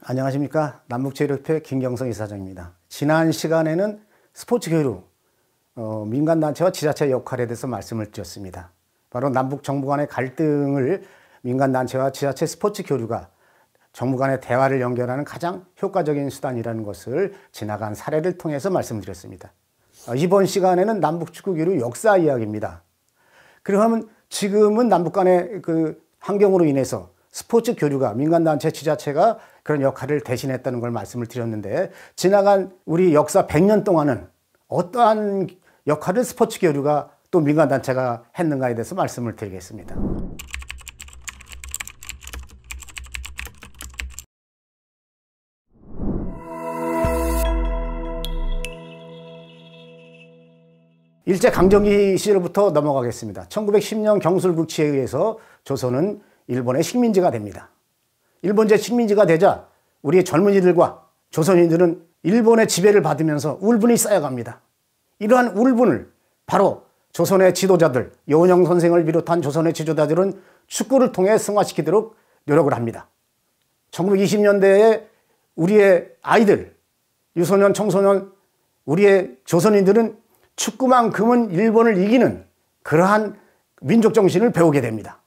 안녕하십니까. 남북체육협회 김경성 이사장입니다. 지난 시간에는 스포츠 교류, 민간단체와 지자체의 역할에 대해서 말씀을 드렸습니다. 바로 남북 정부 간의 갈등을 민간단체와 지자체 스포츠 교류가 정부 간의 대화를 연결하는 가장 효과적인 수단이라는 것을 지나간 사례를 통해서 말씀드렸습니다. 이번 시간에는 남북 축구 교류 역사 이야기입니다. 그러면 지금은 남북 간의 그 환경으로 인해서 스포츠 교류가 민간단체, 지자체가 그런 역할을 대신했다는 걸 말씀을 드렸는데, 지나간 우리 역사 100년 동안은 어떠한 역할을 스포츠 교류가 또 민간단체가 했는가에 대해서 말씀을 드리겠습니다. 일제강점기 시절부터 넘어가겠습니다. 1910년 경술국치에 의해서 조선은 일본의 식민지가 됩니다. 일본제 식민지가 되자 우리 젊은이들과 조선인들은 일본의 지배를 받으면서 울분이 쌓여갑니다. 이러한 울분을 바로 조선의 지도자들, 여운형 선생을 비롯한 조선의 지도자들은 축구를 통해 승화시키도록 노력을 합니다. 1920년대에 우리의 아이들, 유소년, 청소년, 우리의 조선인들은 축구만큼은 일본을 이기는 그러한 민족 정신을 배우게 됩니다.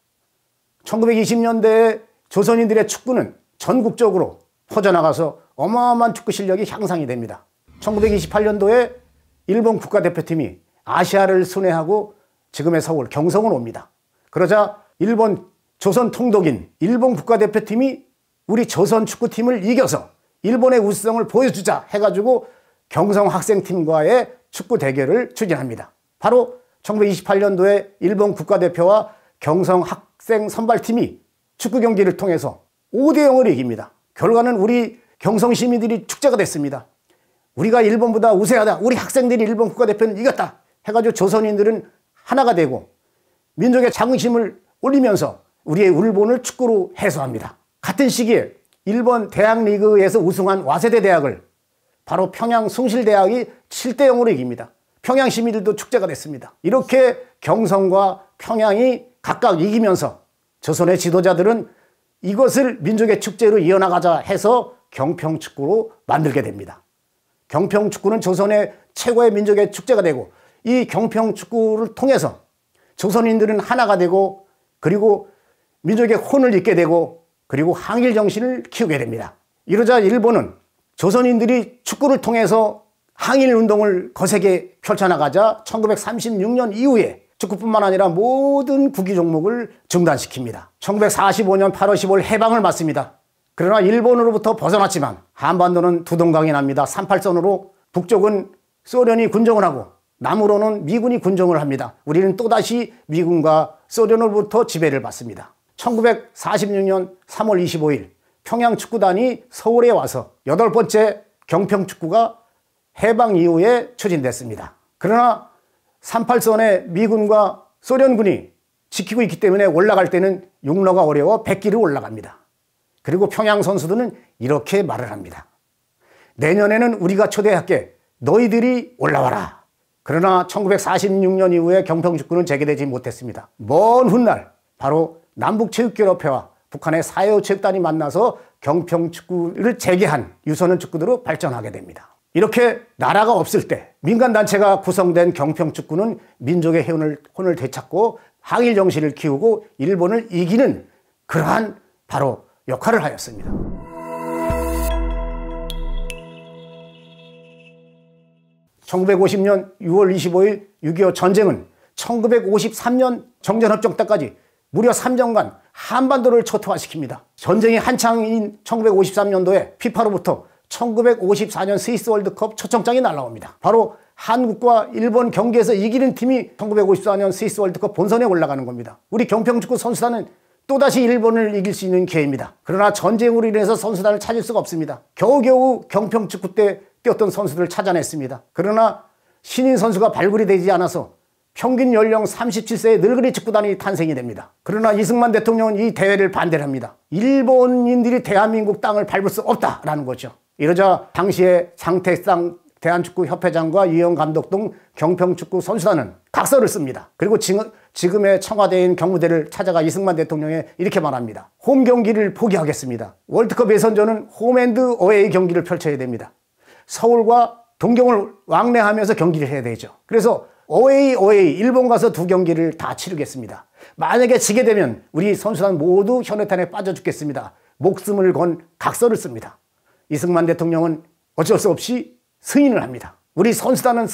1920년대에 조선인들의 축구는 전국적으로 퍼져나가서 어마어마한 축구 실력이 향상이 됩니다. 1928년도에 일본 국가대표팀이 아시아를 순회하고 지금의 서울 경성으로 옵니다. 그러자 일본 조선 통독인 일본 국가대표팀이 우리 조선 축구팀을 이겨서 일본의 우수성을 보여주자 해가지고 경성 학생팀과의 축구 대결을 추진합니다. 바로 1928년도에 일본 국가대표와 경성 학생 선발팀이 축구 경기를 통해서 5대0으로 이깁니다. 결과는 우리 경성 시민들이 축제가 됐습니다. 우리가 일본보다 우세하다. 우리 학생들이 일본 국가대표는 이겼다. 해가지고 조선인들은 하나가 되고 민족의 자긍심을 올리면서 우리의 울분을 축구로 해소합니다. 같은 시기에 일본 대학리그에서 우승한 와세대 대학을 바로 평양 숭실대학이 7대0으로 이깁니다. 평양 시민들도 축제가 됐습니다. 이렇게 경성과 평양이 각각 이기면서 조선의 지도자들은 이것을 민족의 축제로 이어나가자 해서 경평축구로 만들게 됩니다. 경평축구는 조선의 최고의 민족의 축제가 되고, 이 경평축구를 통해서 조선인들은 하나가 되고, 그리고 민족의 혼을 잇게 되고, 그리고 항일 정신을 키우게 됩니다. 이러자 일본은 조선인들이 축구를 통해서 항일 운동을 거세게 펼쳐나가자 1936년 이후에 축구뿐만 아니라 모든 구기 종목을 중단시킵니다. 1945년 8월 15일 해방을 맞습니다. 그러나 일본으로부터 벗어났지만 한반도는 두동강이 납니다. 38선으로 북쪽은 소련이 군정을 하고 남으로는 미군이 군정을 합니다. 우리는 또다시 미군과 소련으로부터 지배를 받습니다. 1946년 3월 25일 평양축구단이 서울에 와서 8번째 경평축구가 해방 이후에 추진됐습니다. 그러나 38선에 미군과 소련군이 지키고 있기 때문에 올라갈 때는 육로가 어려워 100기를 올라갑니다. 그리고 평양 선수들은 이렇게 말을 합니다. 내년에는 우리가 초대할게. 너희들이 올라와라. 그러나 1946년 이후에 경평축구는 재개되지 못했습니다. 먼 훗날 바로 남북체육협회와 북한의 사회체육단이 만나서 경평축구를 재개한 유소년 축구대로 발전하게 됩니다. 이렇게 나라가 없을 때 민간단체가 구성된 경평축구는 민족의 혼을 되찾고 항일 정신을 키우고 일본을 이기는 그러한 바로 역할을 하였습니다. (1950년 6월 25일) 6.25 전쟁은 1953년 정전협정 때까지 무려 3년간 한반도를 초토화시킵니다. 전쟁이 한창인 1953년도에 피파로부터 1954년 스위스 월드컵 초청장이 날라옵니다. 바로 한국과 일본 경기에서 이기는 팀이 1954년 스위스 월드컵 본선에 올라가는 겁니다. 우리 경평축구 선수단은 또다시 일본을 이길 수 있는 기회입니다. 그러나 전쟁으로 인해서 선수단을 찾을 수가 없습니다. 겨우겨우 경평축구 때 뛰었던 선수들을 찾아냈습니다. 그러나 신인 선수가 발굴이 되지 않아서 평균 연령 37세의 늙은이 축구단이 탄생이 됩니다. 그러나 이승만 대통령은 이 대회를 반대를 합니다. 일본인들이 대한민국 땅을 밟을 수 없다라는 거죠. 이러자 당시에 장태상 대한축구협회장과 이영 감독 등 경평축구 선수단은 각서를 씁니다. 그리고 지금의 청와대인 경무대를 찾아가 이승만 대통령에 이렇게 말합니다. 홈 경기를 포기하겠습니다. 월드컵 예선전은 홈앤드 어웨이 경기를 펼쳐야 됩니다. 서울과 동경을 왕래하면서 경기를 해야 되죠. 그래서 어웨이 일본 가서 2경기를 다 치르겠습니다. 만약에 지게 되면 우리 선수단 모두 현해탄에 빠져 죽겠습니다. 목숨을 건 각서를 씁니다. 이승만 대통령은 어쩔 수 없이 승인을 합니다. 우리 선수단은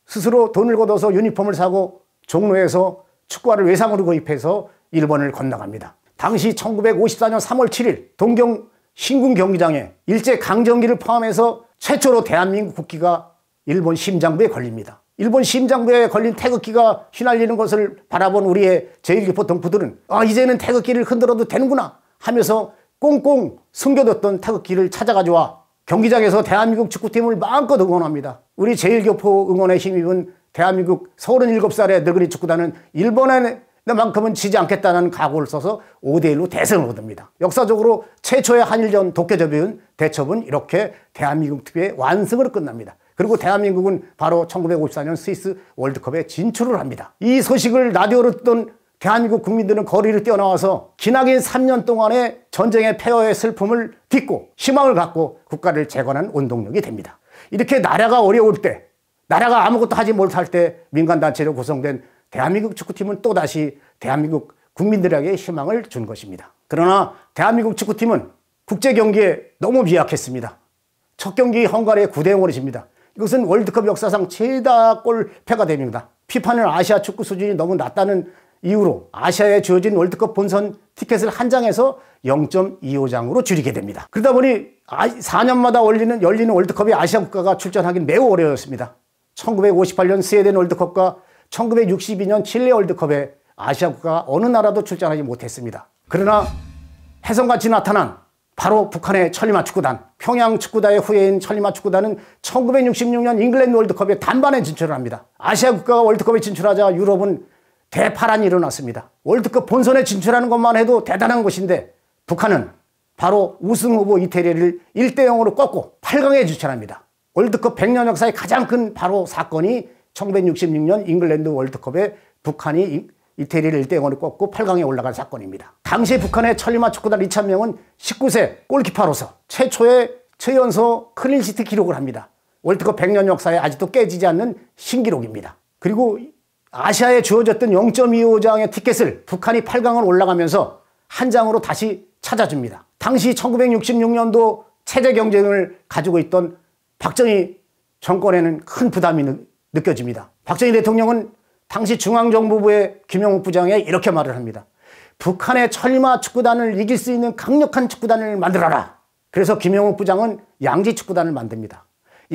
스스로 돈을 걷어서 유니폼을 사고 종로에서 축구화를 외상으로 구입해서 일본을 건너갑니다. 당시 1954년 3월 7일 동경 신궁 경기장에 일제강점기를 포함해서 최초로 대한민국 국기가 일본 심장부에 걸립니다. 일본 심장부에 걸린 태극기가 휘날리는 것을 바라본 우리의 제1교포 동포들은 이제는 태극기를 흔들어도 되는구나 하면서 꽁꽁 숨겨뒀던 태극기를 찾아가져와 경기장에서 대한민국 축구팀을 마음껏 응원합니다. 우리 제1교포 응원에 힘입은 대한민국 37살의 늙은이 축구단은 일본에만큼은 지지 않겠다는 각오를 써서 5대1로 대승을 거둡니다. 역사적으로 최초의 한일전 도쿄접은 대첩은 이렇게 대한민국 특유의 완승으로 끝납니다. 그리고 대한민국은 바로 1954년 스위스 월드컵에 진출을 합니다. 이 소식을 라디오로 듣던 대한민국 국민들은 거리를 뛰어나와서 기나긴 3년 동안의 전쟁의 폐허의 슬픔을 딛고 희망을 갖고 국가를 재건한 원동력이 됩니다. 이렇게 나라가 어려울 때, 나라가 아무것도 하지 못할 때 민간단체로 구성된 대한민국 축구팀은 또다시 대한민국 국민들에게 희망을 준 것입니다. 그러나 대한민국 축구팀은 국제경기에 너무 미약했습니다. 첫 경기 헝가리의 9대0으로 집니다. 이것은 월드컵 역사상 최다 골패가 됩니다. 피파는 아시아 축구 수준이 너무 낮다는 이유로 아시아에 주어진 월드컵 본선 티켓을 한 장에서 0.25장으로 줄이게 됩니다. 그러다 보니 4년마다 열리는 월드컵에 아시아 국가가 출전하기는 매우 어려웠습니다. 1958년 스웨덴 월드컵과 1962년 칠레 월드컵에 아시아 국가가 어느 나라도 출전하지 못했습니다. 그러나 혜성같이 나타난 바로 북한의 천리마 축구단, 평양 축구단의 후예인 천리마 축구단은 1966년 잉글랜드 월드컵에 단반에 진출을 합니다. 아시아 국가가 월드컵에 진출하자 유럽은 대파란이 일어났습니다. 월드컵 본선에 진출하는 것만 해도 대단한 것인데 북한은 바로 우승 후보 이태리를 1대0으로 꺾고 8강에 진출합니다. 월드컵 100년 역사의 가장 큰 바로 사건이 1966년 잉글랜드 월드컵에 북한이 이태리를 1대0으로 꺾고 8강에 올라간 사건입니다. 당시 북한의 천리마 축구단 리찬명은 19세 골키퍼로서 최초의 최연소 클린시트 기록을 합니다. 월드컵 100년 역사에 아직도 깨지지 않는 신기록입니다. 그리고 아시아에 주어졌던 0.25장의 티켓을 북한이 8강을 올라가면서 한 장으로 다시 찾아줍니다. 당시 1966년도 체제 경쟁을 가지고 있던 박정희 정권에는 큰 부담이 느껴집니다. 박정희 대통령은 당시 중앙정보부의 김영욱 부장에 이렇게 말을 합니다. 북한의 천리마 축구단을 이길 수 있는 강력한 축구단을 만들어라. 그래서 김영욱 부장은 양지 축구단을 만듭니다.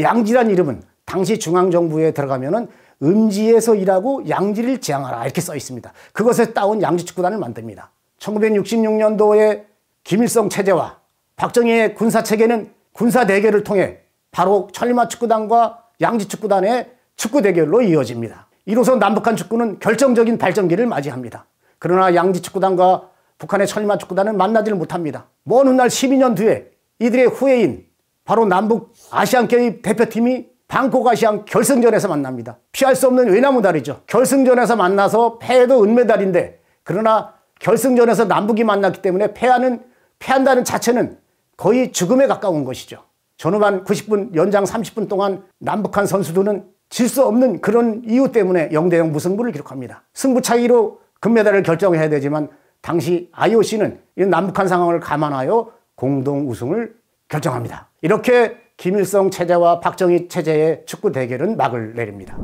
양지란 이름은 당시 중앙정부에 들어가면은 음지에서 일하고 양지를 지향하라 이렇게 써 있습니다. 그것에 따온 양지 축구단을 만듭니다. 1966년도에 김일성 체제와 박정희의 군사 체계는 군사 대결을 통해 바로 천리마 축구단과 양지 축구단의 축구 대결로 이어집니다. 이로써 남북한 축구는 결정적인 발전기를 맞이합니다. 그러나 양지 축구단과 북한의 천리마 축구단은 만나지를 못합니다. 먼 훗날 12년 뒤에 이들의 후예인 바로 남북 아시안게임 대표팀이 방콕 아시안 결승전에서 만납니다. 피할 수 없는 외나무다리죠. 결승전에서 만나서 패해도 은메달인데 그러나 결승전에서 남북이 만났기 때문에 패한다는 자체는 거의 죽음에 가까운 것이죠. 전후반 90분 연장 30분 동안 남북한 선수들은 질 수 없는 그런 이유 때문에 0대0 무승부를 기록합니다. 승부 차이로 금메달을 결정해야 되지만 당시 IOC는 이 남북한 상황을 감안하여 공동 우승을 결정합니다. 이렇게 김일성 체제와 박정희 체제의 축구 대결은 막을 내립니다.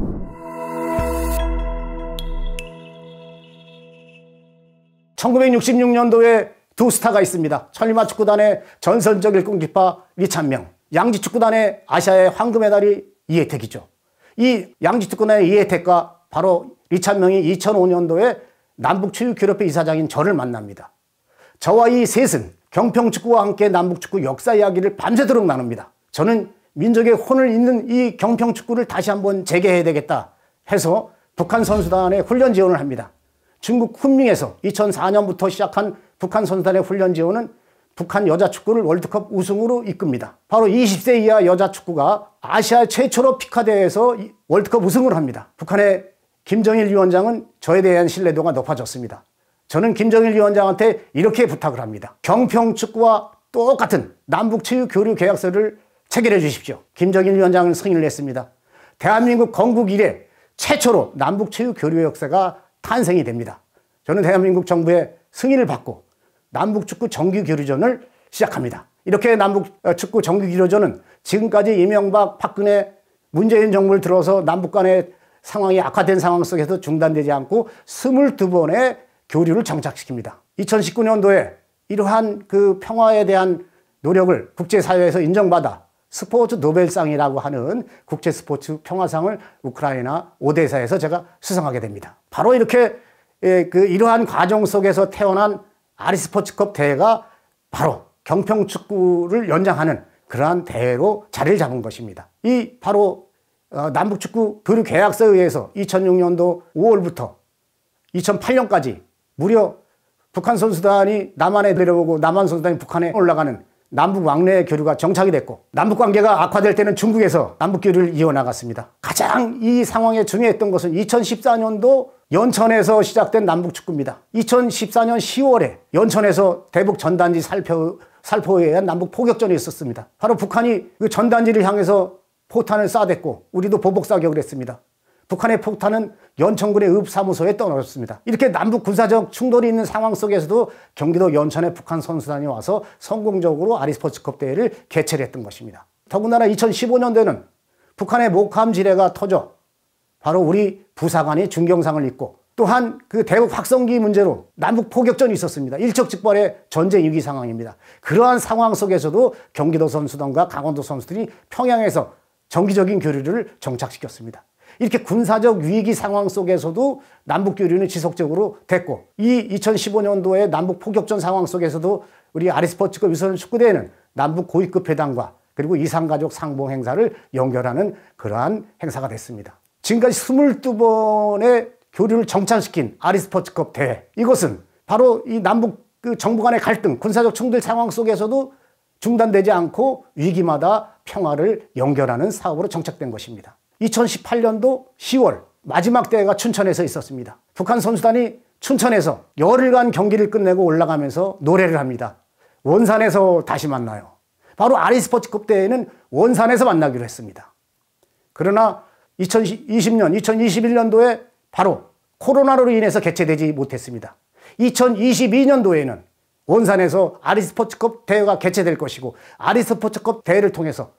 (1966년도에) 두 스타가 있습니다. 천리마 축구단의 전설적 일꾼키퍼 리찬명, 양지 축구단의 아시아의 황금 메달이 이혜택이죠. 이 양지 축구단의 이혜택과 바로 리찬명이 2005년도에 남북체육협회 이사장인 저를 만납니다. 저와 이 셋은 경평축구와 함께 남북축구 역사 이야기를 밤새도록 나눕니다. 저는 민족의 혼을 잇는 이 경평축구를 다시 한번 재개해야 되겠다 해서 북한 선수단에 훈련 지원을 합니다. 중국 쿤밍에서 2004년부터 시작한 북한 선수단의 훈련 지원은 북한 여자 축구를 월드컵 우승으로 이끕니다. 바로 20세 이하 여자 축구가 아시아 최초로 피카 대회에서 월드컵 우승을 합니다. 북한의 김정일 위원장은 저에 대한 신뢰도가 높아졌습니다. 저는 김정일 위원장한테 이렇게 부탁을 합니다. 경평축구와 똑같은 남북체육교류계약서를 체결해 주십시오. 김정일 위원장은 승인을 했습니다. 대한민국 건국 이래 최초로 남북체육교류 역사가 탄생이 됩니다. 저는 대한민국 정부의 승인을 받고 남북축구 정규교류전을 시작합니다. 이렇게 남북축구 정규교류전은 지금까지 이명박, 박근혜, 문재인 정부를 들어서 남북 간의 상황이 악화된 상황 속에서 중단되지 않고 22번의 교류를 정착시킵니다. 2019년도에 이러한 그 평화에 대한 노력을 국제사회에서 인정받아 스포츠 노벨상이라고 하는 국제 스포츠 평화상을 우크라이나 오데사에서 제가 수상하게 됩니다. 바로 이렇게 이러한 과정 속에서 태어난 아리스포츠컵 대회가 바로 경평축구를 연장하는 그러한 대회로 자리를 잡은 것입니다. 이 바로 남북축구 교류 계약서에 의해서 2006년도 5월부터 2008년까지 무려 북한 선수단이 남한에 내려오고 남한 선수단이 북한에 올라가는 남북 왕래 교류가 정착이 됐고 남북 관계가 악화될 때는 중국에서 남북 교류를 이어나갔습니다. 가장 이 상황에 중요했던 것은 2014년도 연천에서 시작된 남북 축구입니다. 2014년 10월에 연천에서 대북 전단지 살포에 의한 남북 포격전이 있었습니다. 바로 북한이 그 전단지를 향해서 포탄을 쏴댔고 우리도 보복 사격을 했습니다. 북한의 폭탄은 연천군의 읍사무소에 떨어졌습니다. 이렇게 남북 군사적 충돌이 있는 상황 속에서도 경기도 연천에 북한 선수단이 와서 성공적으로 아리스포츠컵 대회를 개최를 했던 것입니다. 더군다나 2015년도에는 북한의 목함 지뢰가 터져 바로 우리 부사관이 중경상을 입고 또한 그 대북 확성기 문제로 남북 포격전이 있었습니다. 일촉즉발의 전쟁 위기 상황입니다. 그러한 상황 속에서도 경기도 선수단과 강원도 선수들이 평양에서 정기적인 교류를 정착시켰습니다. 이렇게 군사적 위기 상황 속에서도 남북 교류는 지속적으로 됐고 이 2015년도에 남북 포격전 상황 속에서도 우리 아리스포츠컵 유소년 축구대회는 남북 고위급 회담과 그리고 이산가족 상봉 행사를 연결하는 그러한 행사가 됐습니다. 지금까지 22번의 교류를 정착시킨 아리스포츠컵 대회, 이것은 바로 이 남북 정부 간의 갈등, 군사적 충돌 상황 속에서도 중단되지 않고 위기마다 평화를 연결하는 사업으로 정착된 것입니다. 2018년도 10월 마지막 대회가 춘천에서 있었습니다. 북한 선수단이 춘천에서 열흘간 경기를 끝내고 올라가면서 노래를 합니다. 원산에서 다시 만나요. 바로 아리스포츠컵 대회는 원산에서 만나기로 했습니다. 그러나 2020년, 2021년도에 바로 코로나로 인해서 개최되지 못했습니다. 2022년도에는 원산에서 아리스포츠컵 대회가 개최될 것이고 아리스포츠컵 대회를 통해서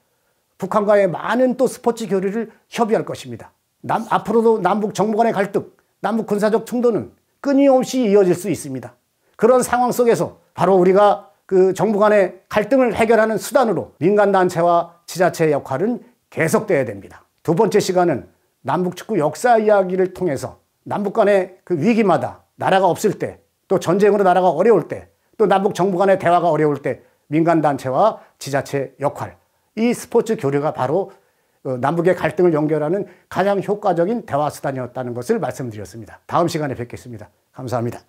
북한과의 많은 또 스포츠 교류를 협의할 것입니다. 앞으로도 남북 정부 간의 갈등, 남북 군사적 충돌은 끊임없이 이어질 수 있습니다. 그런 상황 속에서 바로 우리가 그 정부 간의 갈등을 해결하는 수단으로 민간단체와 지자체의 역할은 계속돼야 됩니다. 두 번째 시간은 남북축구 역사 이야기를 통해서 남북 간의 그 위기마다 나라가 없을 때, 또 전쟁으로 나라가 어려울 때, 또 남북 정부 간의 대화가 어려울 때 민간단체와 지자체의 역할, 이 스포츠 교류가 바로 남북의 갈등을 연결하는 가장 효과적인 대화 수단이었다는 것을 말씀드렸습니다. 다음 시간에 뵙겠습니다. 감사합니다.